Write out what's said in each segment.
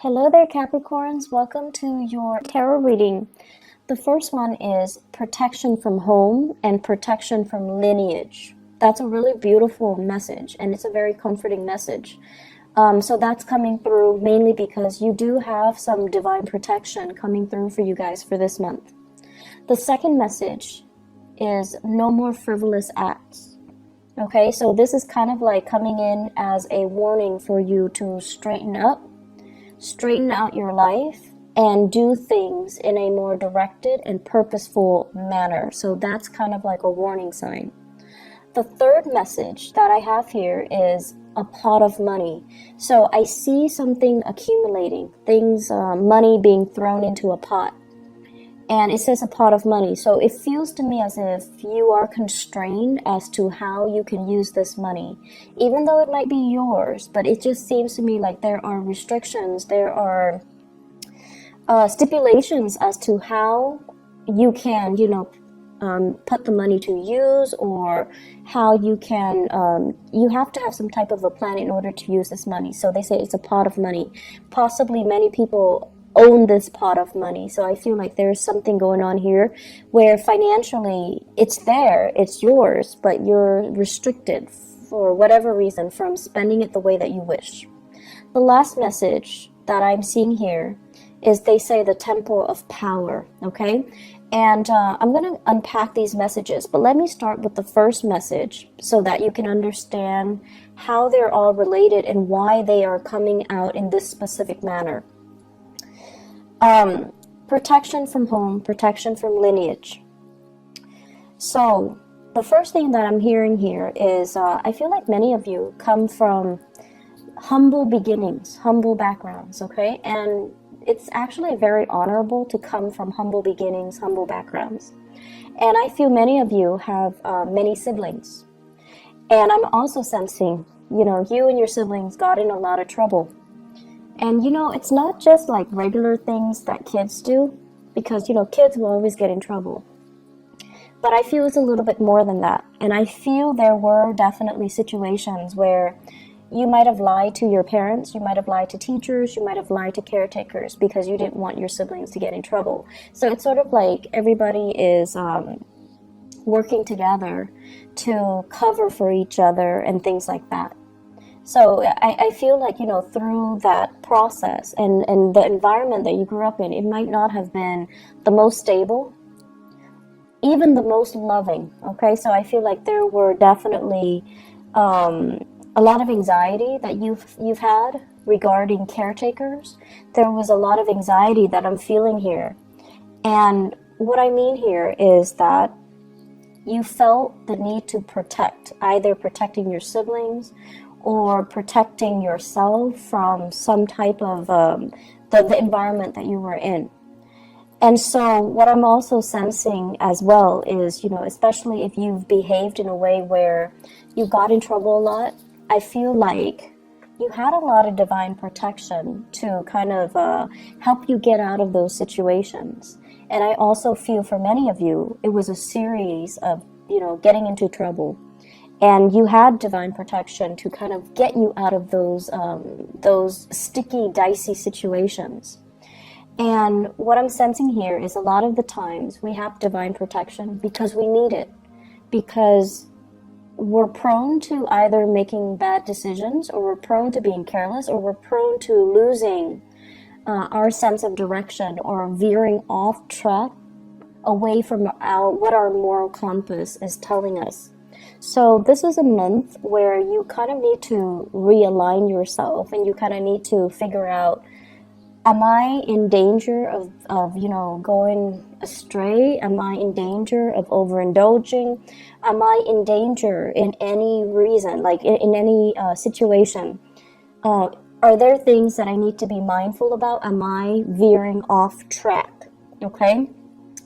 Hello there, Capricorns. Welcome to your tarot reading. The first one is protection from home and protection from lineage. That's a really beautiful message, and it's a very comforting message. So that's coming through mainly because you do have some divine protection coming through for you guys for this month. The second message is no more frivolous acts. Okay, so this is kind of like coming in as a warning for you to straighten out your life and do things in a more directed and purposeful manner. So that's kind of like a warning sign. The third message that I have here is a pot of money. So I see something accumulating, money being thrown into a pot. And it says a pot of money. So it feels to me as if you are constrained as to how you can use this money. Even though it might be yours, but it just seems to me like there are restrictions, there are stipulations as to how you can, put the money to use, or how you can, you have to have some type of a plan in order to use this money. So they say it's a pot of money. Possibly many people own this pot of money. So I feel like there's something going on here where financially it's there, it's yours, but you're restricted for whatever reason from spending it the way that you wish. The last message that I'm seeing here is they say the temple of power, okay? And I'm going to unpack these messages, but let me start with the first message so that you can understand how they're all related and why they are coming out in this specific manner. Protection from home, protection from lineage. So the first thing that I'm hearing here is I feel like many of you come from humble beginnings, humble backgrounds, okay? And it's actually very honorable to come from humble beginnings, humble backgrounds. And I feel many of you have many siblings. And I'm also sensing, you and your siblings got in a lot of trouble. And it's not just like regular things that kids do, because kids will always get in trouble. But I feel it's a little bit more than that. And I feel there were definitely situations where you might have lied to your parents, you might have lied to teachers, you might have lied to caretakers because you didn't want your siblings to get in trouble. So it's sort of like everybody is working together to cover for each other and things like that. So I feel like, through that process and the environment that you grew up in, it might not have been the most stable, even the most loving, okay? So I feel like there were definitely a lot of anxiety that you've had regarding caretakers. There was a lot of anxiety that I'm feeling here. And what I mean here is that you felt the need to protect, either protecting your siblings or protecting yourself from some type of the environment that you were in. And so what I'm also sensing as well is, especially if you've behaved in a way where you got in trouble a lot, I feel like you had a lot of divine protection to kind of help you get out of those situations. And I also feel for many of you, it was a series of, getting into trouble. And you had divine protection to kind of get you out of those sticky, dicey situations. And what I'm sensing here is a lot of the times we have divine protection because we need it. Because we're prone to either making bad decisions, or we're prone to being careless, or we're prone to losing our sense of direction or veering off track away from what our moral compass is telling us. So this is a month where you kind of need to realign yourself, and you kind of need to figure out, am I in danger of going astray? Am I in danger of overindulging? Am I in danger in any reason, like in any situation? Are there things that I need to be mindful about? Am I veering off track? Okay?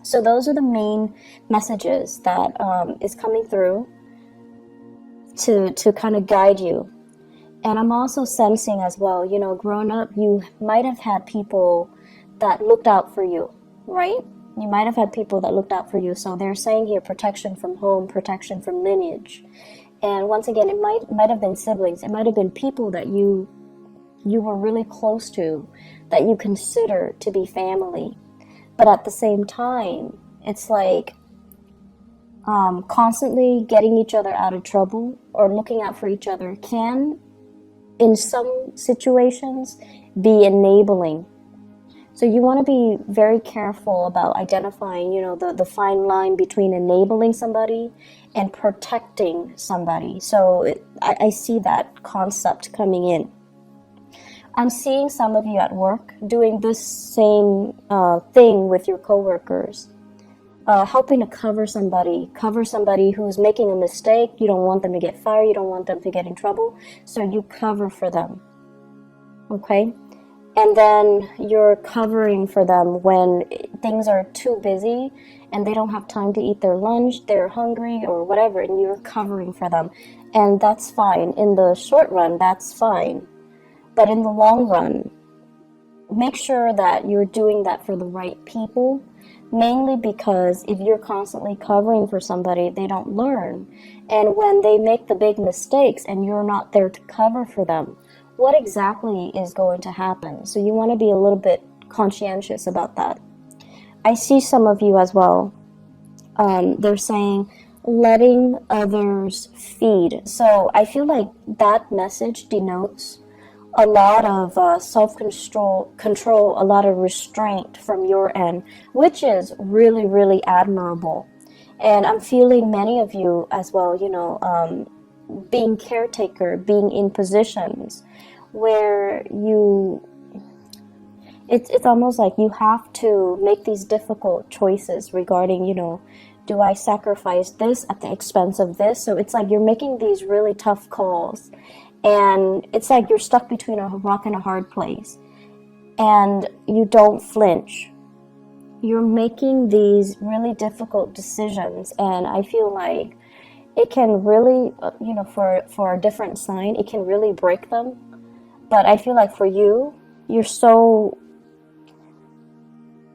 So those are the main messages that is coming through to kind of guide you. And I'm also sensing as well, growing up, you might have had people that looked out for you, right? You might have had people that looked out for you. So they're saying here, protection from home, protection from lineage. And once again, it might have been siblings. It might have been people that you you were really close to, that you consider to be family. But at the same time, it's like constantly getting each other out of trouble or looking out for each other can, in some situations, be enabling. So you want to be very careful about identifying, the fine line between enabling somebody and protecting somebody. So I see that concept coming in. I'm seeing some of you at work doing this same thing with your coworkers, helping to cover somebody who's making a mistake. You don't want them to get fired. You don't want them to get in trouble. So you cover for them. Okay? And then you're covering for them when things are too busy and they don't have time to eat their lunch, they're hungry or whatever, and you're covering for them. And that's fine. In the short run, that's fine. But in the long run, make sure that you're doing that for the right people, mainly because if you're constantly covering for somebody, they don't learn. And when they make the big mistakes and you're not there to cover for them, what exactly is going to happen? So you want to be a little bit conscientious about that. I see some of you as well. They're saying letting others feed. So I feel like that message denotes a lot of self-control, a lot of restraint from your end, which is really, really admirable. And I'm feeling many of you as well, being caretaker, being in positions where it's almost like you have to make these difficult choices regarding, do I sacrifice this at the expense of this? So it's like you're making these really tough calls. And it's like you're stuck between a rock and a hard place. And you don't flinch. You're making these really difficult decisions. And I feel like it can really, for a different sign, it can really break them. But I feel like for you, you're so,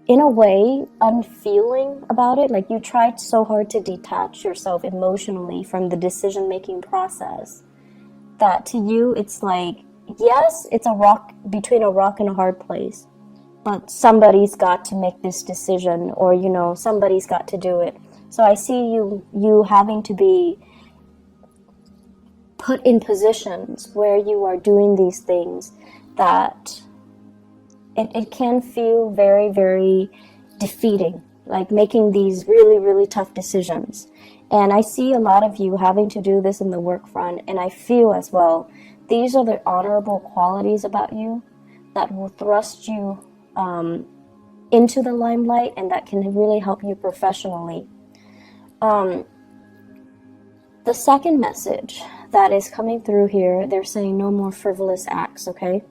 in a way, unfeeling about it. Like you tried so hard to detach yourself emotionally from the decision-making process, that to you it's like, yes, it's a rock between a rock and a hard place, but somebody's got to make this decision, or somebody's got to do it. So I see you having to be put in positions where you are doing these things that it can feel very, very defeating, like making these really, really tough decisions. And I see a lot of you having to do this in the work front, and I feel as well, these are the honorable qualities about you that will thrust you into the limelight and that can really help you professionally. The second message that is coming through here, they're saying no more frivolous acts, okay?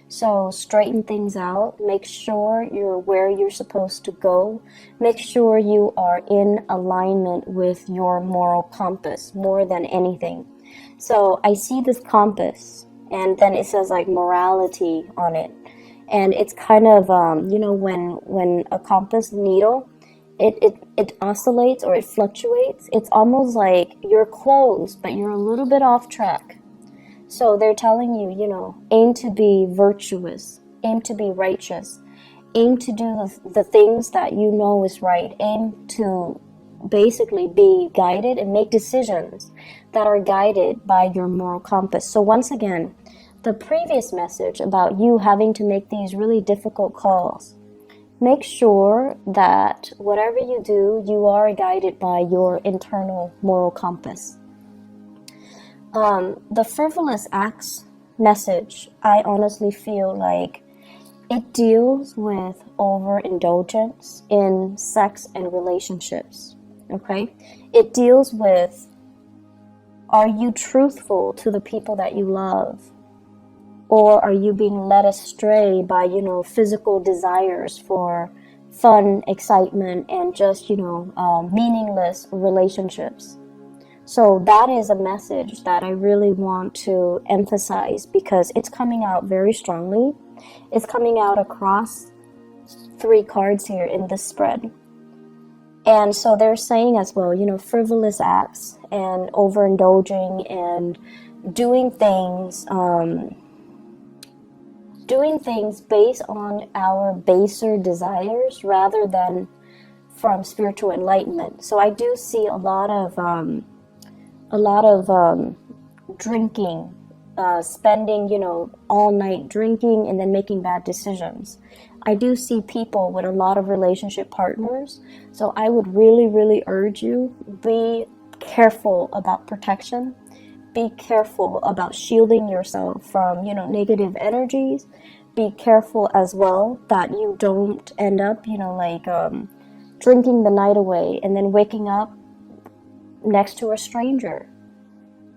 So straighten things out. Make sure you're where you're supposed to go. Make sure you are in alignment with your moral compass more than anything. So I see this compass, and then it says like morality on it. And it's kind of, when a compass needle, it oscillates or it fluctuates. It's almost like you're close, but you're a little bit off track. So they're telling you, aim to be virtuous, aim to be righteous, aim to do the things that you know is right, aim to basically be guided and make decisions that are guided by your moral compass. So once again, the previous message about you having to make these really difficult calls, make sure that whatever you do, you are guided by your internal moral compass. The frivolous acts message, I honestly feel like it deals with overindulgence in sex and relationships, okay? It deals with, are you truthful to the people that you love? Or are you being led astray by, physical desires for fun, excitement, and just, meaningless relationships? So that is a message that I really want to emphasize because it's coming out very strongly. It's coming out across 3 cards here in this spread. And so they're saying as well, frivolous acts and overindulging and doing things doing things based on our baser desires rather than from spiritual enlightenment. So I do see a lot of drinking, spending, all night drinking and then making bad decisions. I do see people with a lot of relationship partners. So I would really, really urge you, be careful about protection. Be careful about shielding yourself from, negative energies. Be careful as well that you don't end up, drinking the night away and then waking up next to a stranger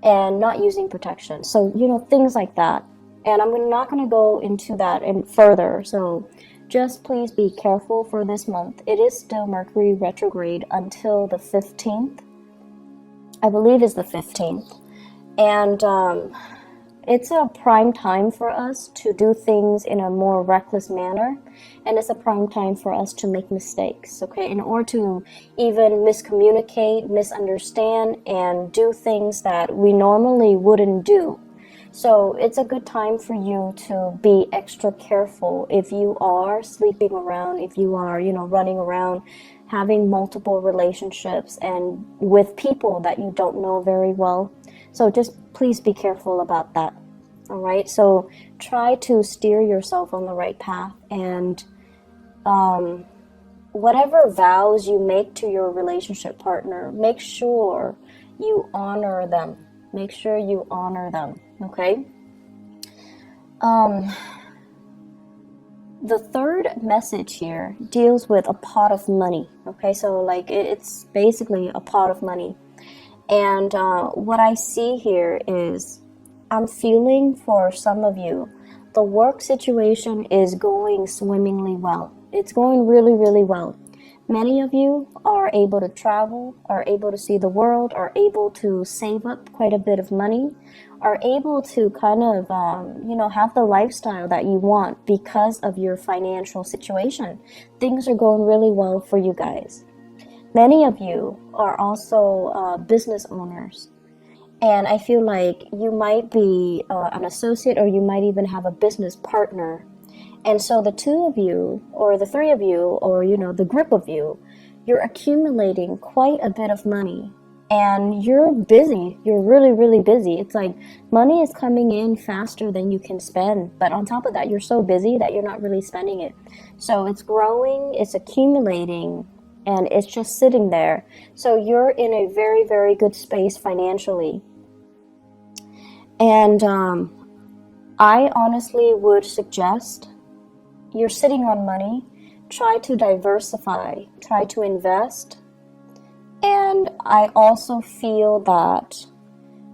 and not using protection. So, things like that. And I'm not going to go into that and further. So just please be careful for this month. It is still Mercury retrograde until the 15th. I believe it's the 15th. And it's a prime time for us to do things in a more reckless manner. And it's a prime time for us to make mistakes, okay? In order to even miscommunicate, misunderstand, and do things that we normally wouldn't do. So it's a good time for you to be extra careful if you are sleeping around, if you are, running around, having multiple relationships and with people that you don't know very well. So just please be careful about that. All right. So try to steer yourself on the right path, and whatever vows you make to your relationship partner, make sure you honor them. Make sure you honor them. Okay. The third message here deals with a pot of money. Okay. So it's basically a pot of money. And what I see here is I'm feeling for some of you, the work situation is going swimmingly well. It's going really, really well. Many of you are able to travel, are able to see the world, are able to save up quite a bit of money, are able to kind of, have the lifestyle that you want because of your financial situation. Things are going really well for you guys. Many of you are also business owners, and I feel like you might be an associate, or you might even have a business partner. And so the two of you, or the three of you, or the group of you, you're accumulating quite a bit of money, and you're busy. You're really, really busy. It's like money is coming in faster than you can spend, but on top of that, you're so busy that you're not really spending it. So it's growing, it's accumulating, and it's just sitting there. So you're in a very, very good space financially. And I honestly would suggest, you're sitting on money, try to diversify, try to invest. And I also feel that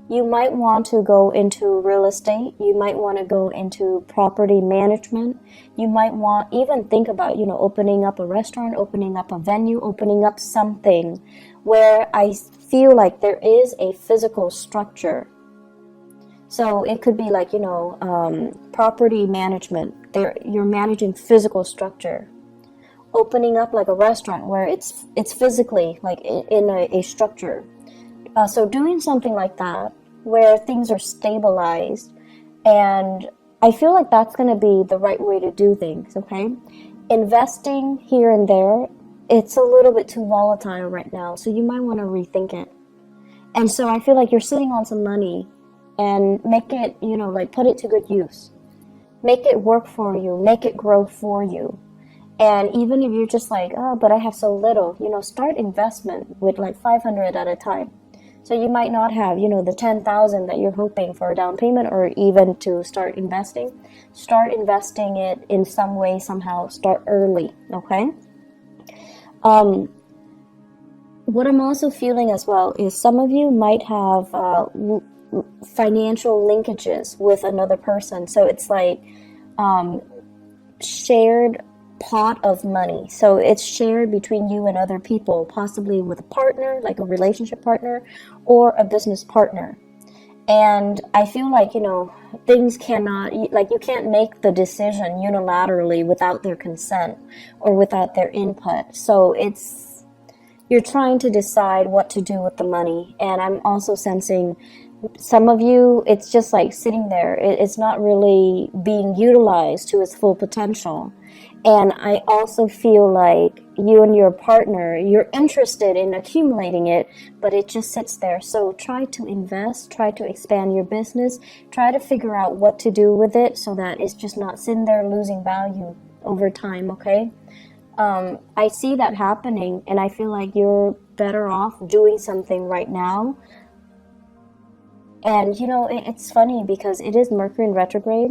you might want to go into real estate. You might want to go into property management. You might even think about, opening up a restaurant, opening up a venue, opening up something where I feel like there is a physical structure. So it could be like, property management. You're managing physical structure. Opening up like a restaurant where it's physically like in a structure. So doing something like that, where things are stabilized, and I feel like that's going to be the right way to do things, okay? Investing here and there, it's a little bit too volatile right now, so you might want to rethink it. And so I feel like you're sitting on some money, and make it, put it to good use. Make it work for you, make it grow for you. And even if you're just like, oh, but I have so little, start investment with like 500 at a time. So you might not have, the 10,000 that you're hoping for a down payment, or even to start investing. Start investing it in some way, somehow. Start early, okay? What I'm also feeling as well is some of you might have financial linkages with another person. So it's like shared pot of money. So it's shared between you and other people, possibly with a partner, like a relationship partner, or a business partner. And I feel like, things cannot, you can't make the decision unilaterally without their consent or without their input. So you're trying to decide what to do with the money. And I'm also sensing Some of you, it's just like sitting there. It's not really being utilized to its full potential. And I also feel like you and your partner, you're interested in accumulating it, but it just sits there. So try to invest, try to expand your business, try to figure out what to do with it so that it's just not sitting there losing value over time, okay? I see that happening, and I feel like you're better off doing something right now. And it's funny because it is Mercury in retrograde,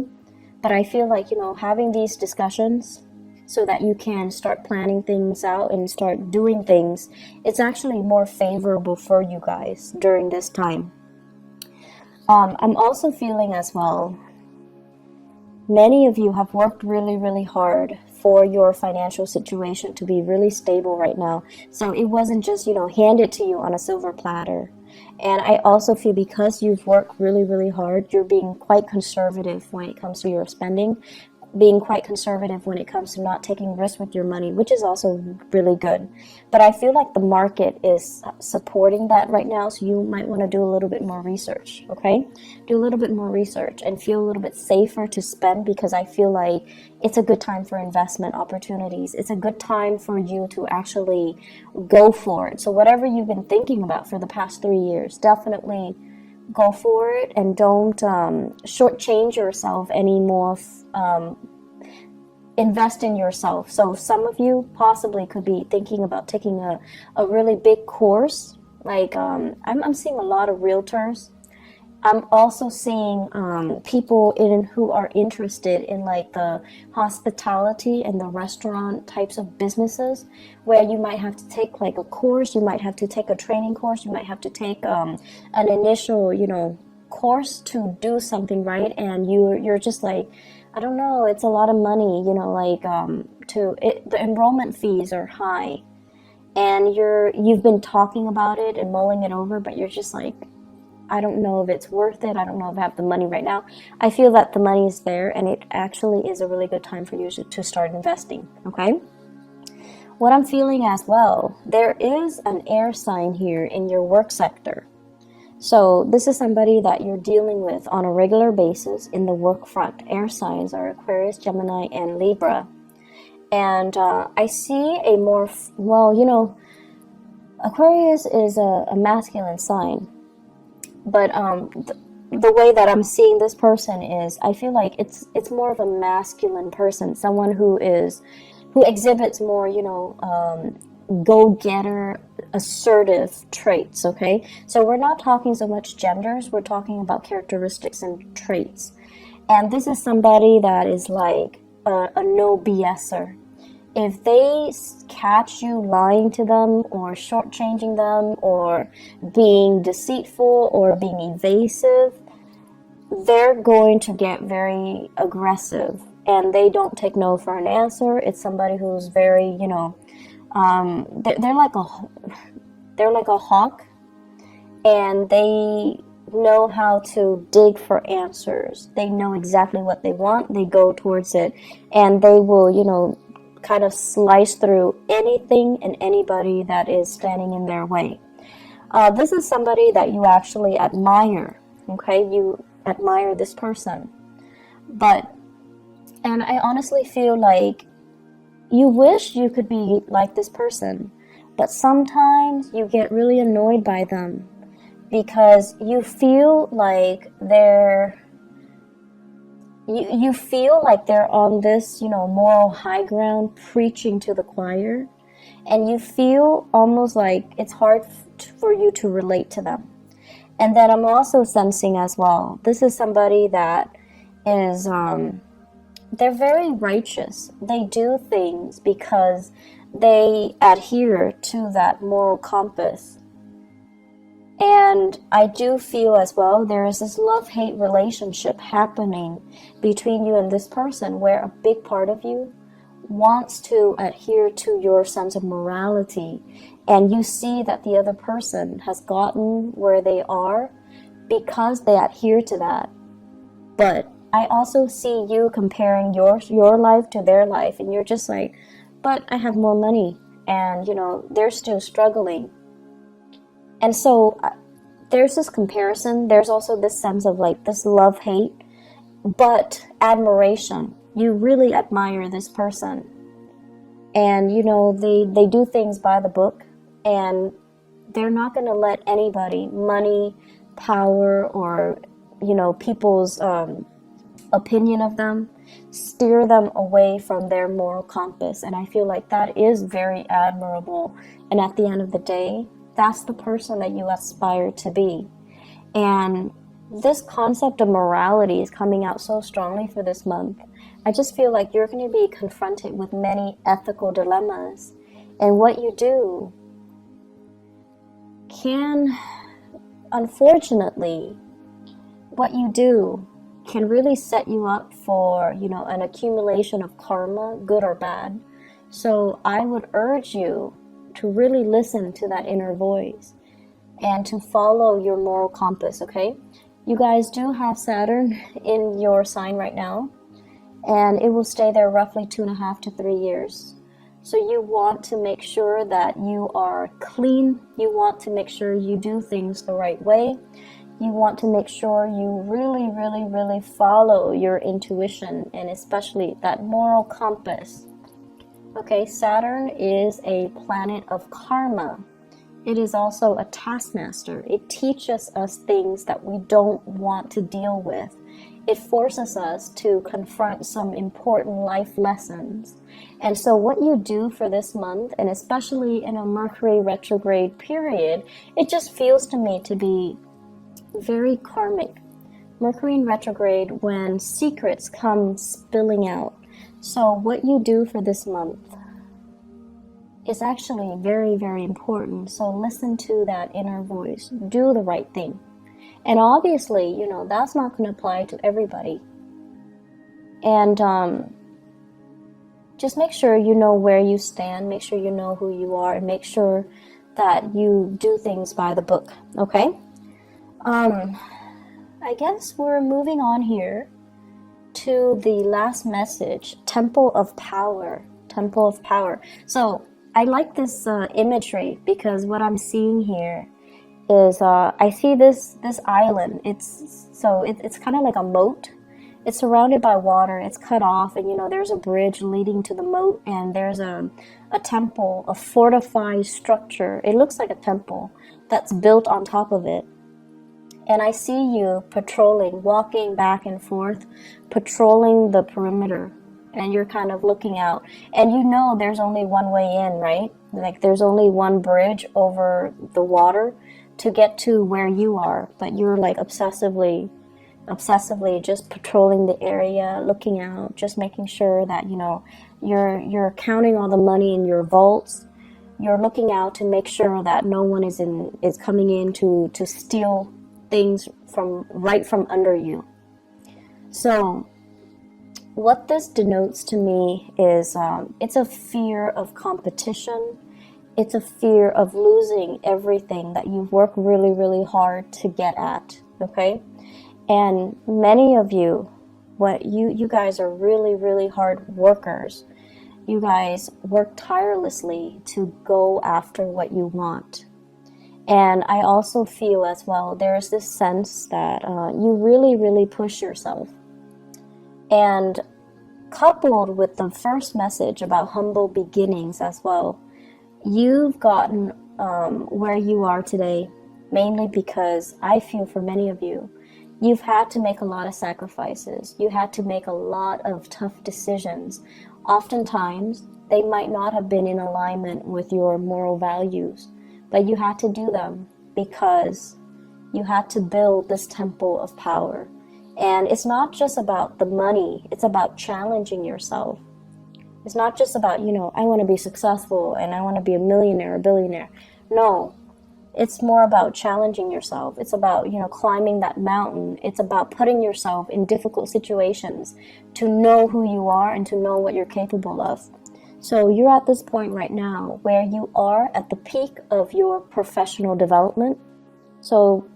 but I feel like, having these discussions so that you can start planning things out and start doing things, it's actually more favorable for you guys during this time. I'm also feeling as well, many of you have worked really, really hard for your financial situation to be really stable right now. So it wasn't just, handed to you on a silver platter. And I also feel because you've worked really, really hard, you're being quite conservative when it comes to your spending, being quite conservative when it comes to not taking risks with your money, which is also really good. But I feel like the market is supporting that right now, so you might want to do a little bit more research, okay? Do a little bit more research and feel a little bit safer to spend, because I feel like it's a good time for investment opportunities. It's a good time for you to actually go for it. So whatever you've been thinking about for the past 3 years, definitely go for it, and don't shortchange yourself anymore. Invest in yourself. So some of you possibly could be thinking about taking a really big course. Like I'm seeing a lot of realtors. I'm also seeing people who are interested in like the hospitality and the restaurant types of businesses, where you might have to take like a course, you might have to take a training course, you might have to take an initial, course to do something, right? And you're just like, I don't know, it's a lot of money, the enrollment fees are high, and you've been talking about it and mulling it over, but you're just like, I don't know if it's worth it. I don't know if I have the money right now. I feel that the money is there, and it actually is a really good time for you to start investing, okay? What I'm feeling as well, there is an air sign here in your work sector. So this is somebody that you're dealing with on a regular basis in the work front. Air signs are Aquarius, Gemini, and Libra. And I see a more, Aquarius is a masculine sign. But the way that I'm seeing this person is, I feel like it's more of a masculine person, someone who exhibits more, go-getter, assertive traits, okay? So we're not talking so much genders, we're talking about characteristics and traits. And this is somebody that is like a no BSer. If they catch you lying to them or shortchanging them or being deceitful or being evasive, they're going to get very aggressive, and they don't take no for an answer. It's somebody who's very, they're like a hawk, and they know how to dig for answers. They know exactly what they want. They go towards it, and they will, kind of slice through anything and anybody that is standing in their way. This is somebody that you actually admire, okay? You admire this person. And I honestly feel like you wish you could be like this person, but sometimes you get really annoyed by them because you feel like you feel like they're on this, moral high ground preaching to the choir, and you feel almost like it's hard for you to relate to them. And then I'm also sensing as well, this is somebody that is, they're very righteous. They do things because they adhere to that moral compass. And I do feel as well there is this love-hate relationship happening between you and this person, where a big part of you wants to adhere to your sense of morality, and you see that the other person has gotten where they are because they adhere to that. But I also see you comparing your life to their life, and you're just like, but I have more money, and they're still struggling. And so there's this comparison. There's also this sense of like this love-hate, but admiration. You really admire this person. And, you know, they do things by the book, and they're not going to let anybody, money, power, or, you know, people's opinion of them, steer them away from their moral compass. And I feel like that is very admirable. And at the end of the day, that's the person that you aspire to be. And this concept of morality is coming out so strongly for this month. I just feel like you're going to be confronted with many ethical dilemmas. And what you do can, unfortunately, what you do can really set you up for, you know, an accumulation of karma, good or bad. So I would urge you to really listen to that inner voice and to follow your moral compass, okay? You guys do have Saturn in your sign right now, and it will stay there roughly 2.5 to 3 years. So you want to make sure that you are clean. You want to make sure you do things the right way. You want to make sure you really, really, really follow your intuition, and especially that moral compass. Okay, Saturn is a planet of karma. It is also a taskmaster. It teaches us things that we don't want to deal with. It forces us to confront some important life lessons. And so what you do for this month, and especially in a Mercury retrograde period, it just feels to me to be very karmic. Mercury in retrograde, when secrets come spilling out. So what you do for this month is actually very, very important. So listen to that inner voice. Do the right thing. And obviously, you know, that's not going to apply to everybody. And just make sure you know where you stand. Make sure you know who you are. And make sure that you do things by the book. Okay? I guess we're moving on here to the last message. Temple of Power. Temple of Power. So I like this imagery, because what I'm seeing here is I see this island. It's kind of like a moat. It's surrounded by water. It's cut off, and you know there's a bridge leading to the moat, and there's a temple, a fortified structure. It looks like a temple that's built on top of it. And I see you patrolling, walking back and forth, patrolling the perimeter. And you're kind of looking out. And you know there's only one way in, right? Like there's only one bridge over the water to get to where you are. But you're like obsessively just patrolling the area, looking out, just making sure that, you know, you're counting all the money in your vaults. You're looking out to make sure that no one is coming in to steal things from under you. So what this denotes to me is it's a fear of competition. It's a fear of losing everything that you've worked really, really hard to get at, okay? And many of you, you guys are really, really hard workers. You guys work tirelessly to go after what you want. And I also feel as well, there's this sense that you really, really push yourself. And coupled with the first message about humble beginnings as well, you've gotten where you are today, mainly because I feel for many of you, you've had to make a lot of sacrifices. You had to make a lot of tough decisions. Oftentimes, they might not have been in alignment with your moral values, but you had to do them because you had to build this temple of power. And it's not just about the money, it's about challenging yourself. It's not just about, you know, I want to be successful and I want to be a millionaire, a billionaire. No, it's more about challenging yourself. It's about, you know, climbing that mountain. It's about putting yourself in difficult situations to know who you are and to know what you're capable of. So you're at this point right now where you are at the peak of your professional development. So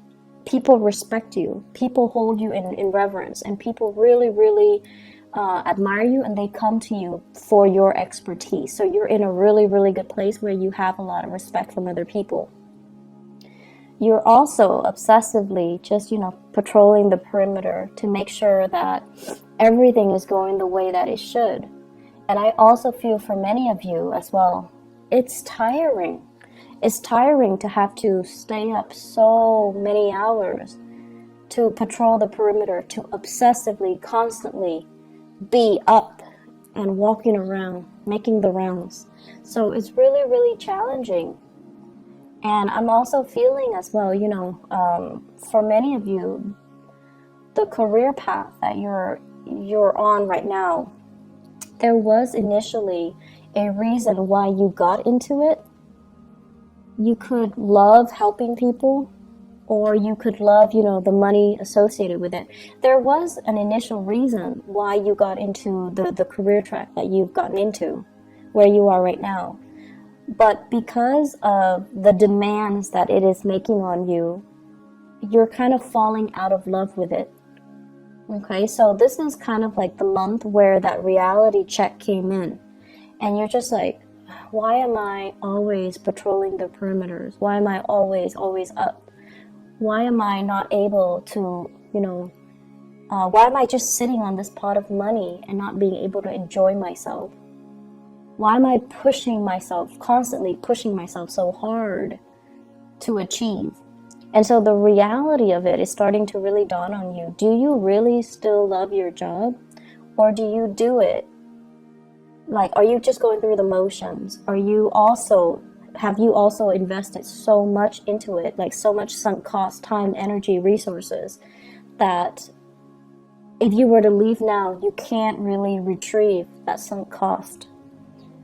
people respect you, people hold you in reverence, and people really, really admire you, and they come to you for your expertise. So you're in a really, really good place where you have a lot of respect from other people. You're also obsessively just, patrolling the perimeter to make sure that everything is going the way that it should. And I also feel for many of you as well, it's tiring. It's tiring to have to stay up so many hours to patrol the perimeter, to obsessively, constantly be up and walking around, making the rounds. So it's really, really challenging. And I'm also feeling as well, for many of you, the career path that you're on right now, there was initially a reason why you got into it. You could love helping people, or you could love, the money associated with it. There was an initial reason why you got into the career track that you've gotten into, where you are right now. But because of the demands that it is making on you, you're kind of falling out of love with it. Okay, so this is kind of like the month where that reality check came in. And you're just like, why am I always patrolling the perimeters? Why am I always up? Why am I not able to, why am I just sitting on this pot of money and not being able to enjoy myself? Why am I constantly pushing myself so hard to achieve? And so the reality of it is starting to really dawn on you. Do you really still love your job? Or do you do it? Like, are you just going through the motions? Have you also invested so much into it, like so much sunk cost, time, energy, resources, that if you were to leave now, you can't really retrieve that sunk cost?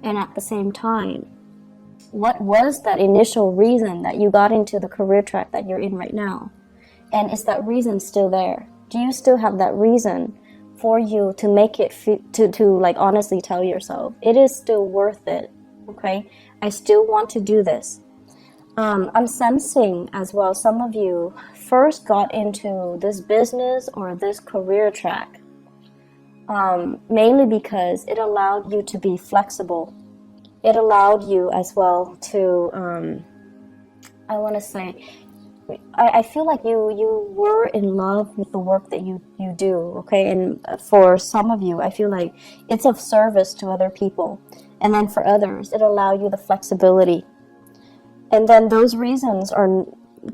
And at the same time, what was that initial reason that you got into the career track that you're in right now? And is that reason still there? Do you still have that reason for you to make it, to like honestly tell yourself, it is still worth it, okay? I still want to do this. I'm sensing as well, some of you first got into this business or this career track mainly because it allowed you to be flexible. It allowed you as well to, I feel like you were in love with the work that you do, okay? And for some of you, I feel like it's of service to other people. And then for others, it allowed you the flexibility. And then those reasons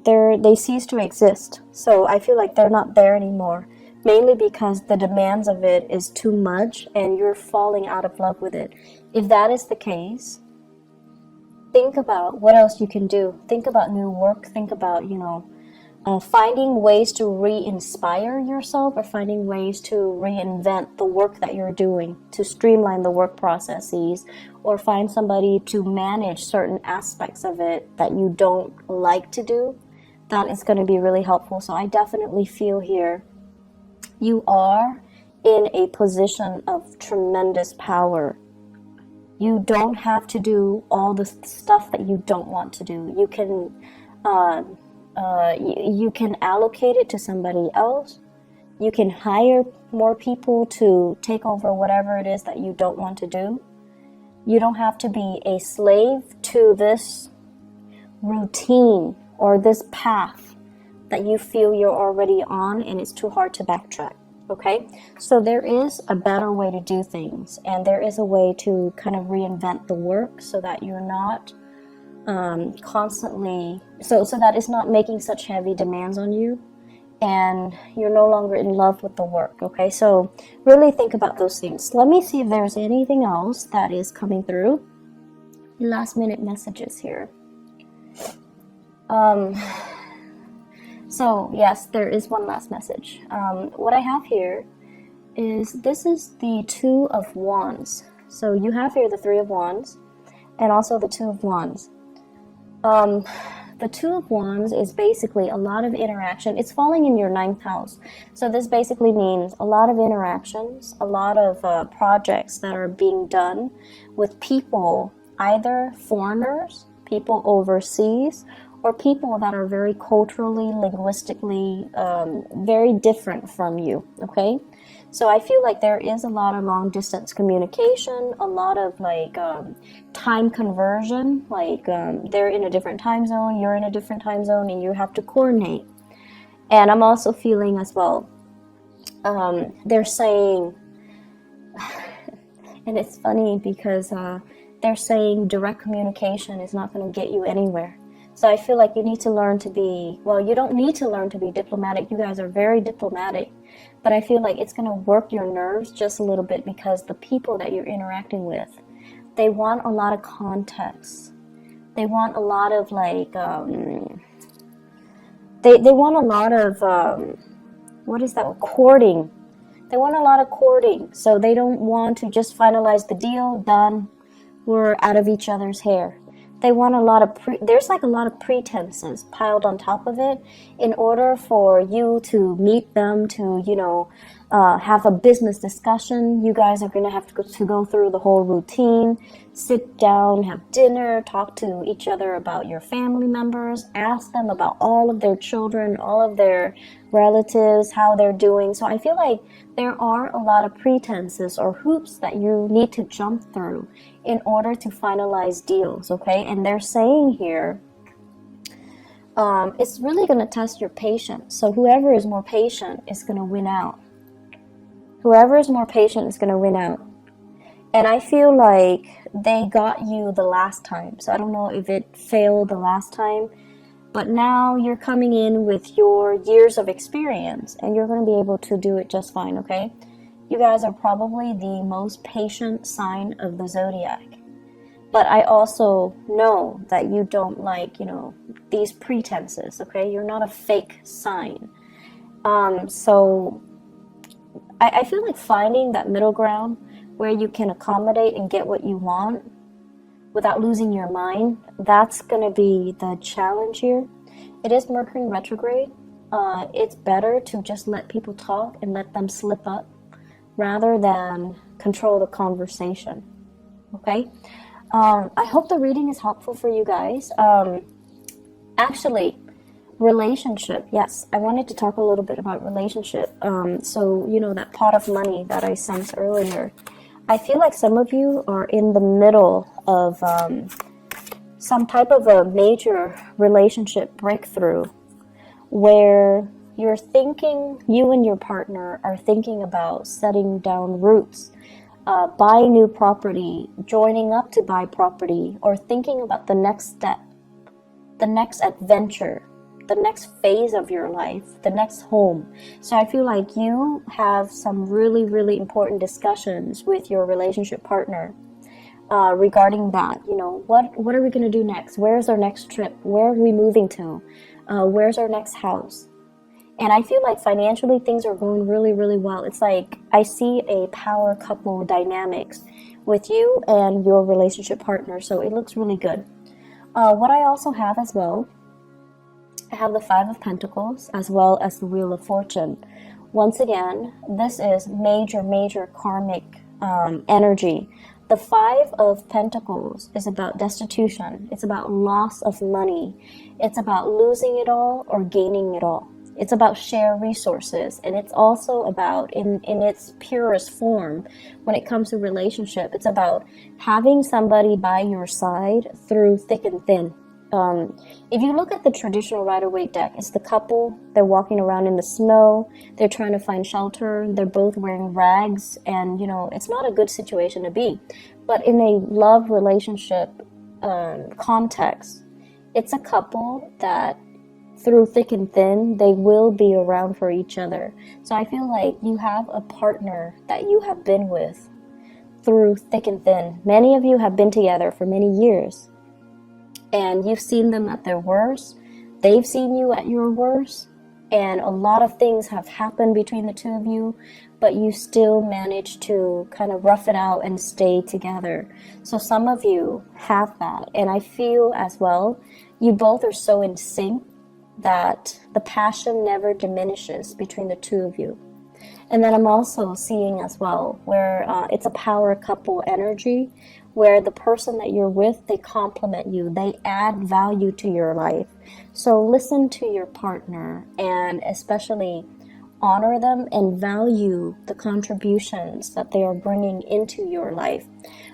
they cease to exist. So I feel like they're not there anymore. Mainly because the demands of it is too much and you're falling out of love with it. If that is the case, think about what else you can do. Think about new work. Think about, finding ways to re-inspire yourself, or finding ways to reinvent the work that you're doing, to streamline the work processes, or find somebody to manage certain aspects of it that you don't like to do. That is going to be really helpful. So I definitely feel here you are in a position of tremendous power. You don't have to do all the stuff that you don't want to do. You can you can allocate it to somebody else. You can hire more people to take over whatever it is that you don't want to do. You don't have to be a slave to this routine or this path that you feel you're already on and it's too hard to backtrack, okay? So there is a better way to do things, and there is a way to kind of reinvent the work so that you're not constantly, so that it's not making such heavy demands on you and you're no longer in love with the work, okay? So really think about those things. Let me see if there's anything else that is coming through. Last minute messages here. So yes, there is one last message. What I have here is, this is the Two of Wands. So you have here the Three of Wands and also the Two of Wands. The Two of Wands is basically a lot of interaction. It's falling in your 9th house. So this basically means a lot of interactions, a lot of projects that are being done with people, either foreigners, people overseas, or people that are very culturally, linguistically, very different from you, okay? So I feel like there is a lot of long distance communication, a lot of like time conversion, like they're in a different time zone, you're in a different time zone, and you have to coordinate. And I'm also feeling as well, they're saying, and it's funny because they're saying direct communication is not going to get you anywhere. So I feel like you need to learn to be, well, you don't need to learn to be diplomatic. You guys are very diplomatic. But I feel like it's going to work your nerves just a little bit because the people that you're interacting with, they want a lot of context. They want a lot of like, they want a lot of, what is that, courting. They want a lot of courting. So they don't want to just finalize the deal, done, we're out of each other's hair. They want a lot of, there's like a lot of pretenses piled on top of it in order for you to meet them, to, you know, have a business discussion. You guys are going to have to go through the whole routine, sit down, have dinner, talk to each other about your family members, ask them about all of their children, all of their relatives, how they're doing. So I feel like there are a lot of pretenses or hoops that you need to jump through in order to finalize deals, okay? And they're saying here, it's really going to test your patience. So whoever is more patient is going to win out. Whoever is more patient is going to win out. And I feel like they got you the last time. So I don't know if it failed the last time, but now you're coming in with your years of experience and you're going to be able to do it just fine, okay? You guys are probably the most patient sign of the zodiac. But I also know that you don't like, you know, these pretenses, okay? You're not a fake sign. So I feel like finding that middle ground where you can accommodate and get what you want without losing your mind, that's going to be the challenge here. It is Mercury in retrograde. It's better to just let people talk and let them slip up rather than control the conversation, okay? I hope the reading is helpful for you guys. Actually, relationship, yes, I wanted to talk a little bit about relationship. So, you know, that pot of money that I sent earlier, I feel like some of you are in the middle of some type of a major relationship breakthrough where you're thinking, you and your partner are thinking about setting down roots, buying new property, joining up to buy property, or thinking about the next step, the next adventure, the next phase of your life, the next home. So I feel like you have some really, really important discussions with your relationship partner regarding that. You know, what are we going to do next? Where's our next trip? Where are we moving to? Where's our next house? And I feel like financially things are going really, really well. It's like I see a power couple dynamics with you and your relationship partner. So it looks really good. What I also have as well, I have the Five of Pentacles as well as the Wheel of Fortune. Once again, this is major, major karmic energy. The Five of Pentacles is about destitution. It's about loss of money. It's about losing it all or gaining it all. It's about shared resources, and it's also about, in its purest form, when it comes to relationship, it's about having somebody by your side through thick and thin. If you look at the traditional Rider-Waite deck, it's the couple, they're walking around in the snow, they're trying to find shelter, they're both wearing rags, and, you know, it's not a good situation to be. But in a love relationship context, it's a couple that through thick and thin, they will be around for each other. So I feel like you have a partner that you have been with through thick and thin. Many of you have been together for many years, and you've seen them at their worst. They've seen you at your worst, and a lot of things have happened between the two of you, but you still manage to kind of rough it out and stay together. So some of you have that, and I feel as well, you both are so in sync that the passion never diminishes between the two of you. And then I'm also seeing as well where it's a power couple energy, where the person that you're with, they complement you, they add value to your life. So listen to your partner, and especially honor them and value the contributions that they are bringing into your life.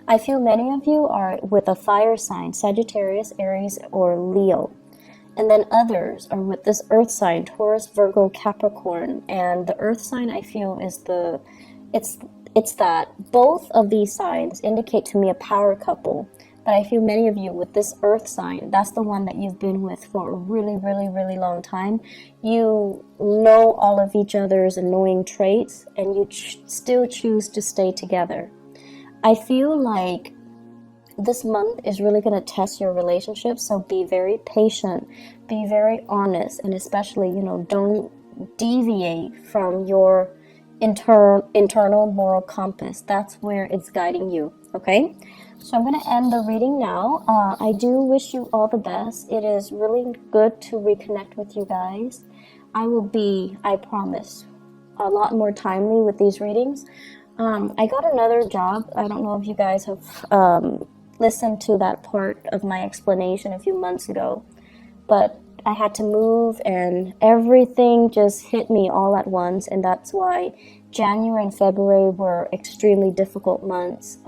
I feel many of you are with a fire sign, Sagittarius, Aries, or Leo. And then others are with this earth sign, Taurus, Virgo, Capricorn. And the earth sign, I feel, is it's that both of these signs indicate to me a power couple. But I feel many of you with this earth sign, that's the one that you've been with for a really, really, really long time. You know all of each other's annoying traits, and you still choose to stay together. I feel like this month is really going to test your relationship, so be very patient, be very honest, and especially, don't deviate from your internal moral compass. That's where it's guiding you, okay? So I'm going to end the reading now. I do wish you all the best. It is really good to reconnect with you guys. I will be, I promise, a lot more timely with these readings. I got another job. I don't know if you guys have listened to that part of my explanation a few months ago, but I had to move and everything just hit me all at once, and that's why January and February were extremely difficult months.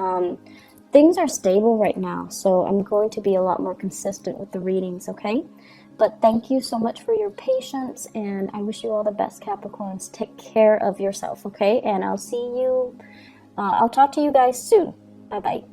Things are stable right now, so I'm going to be a lot more consistent with the readings, okay? But thank you so much for your patience, and I wish you all the best, Capricorns. Take care of yourself, okay? And I'll talk to you guys soon. Bye-bye.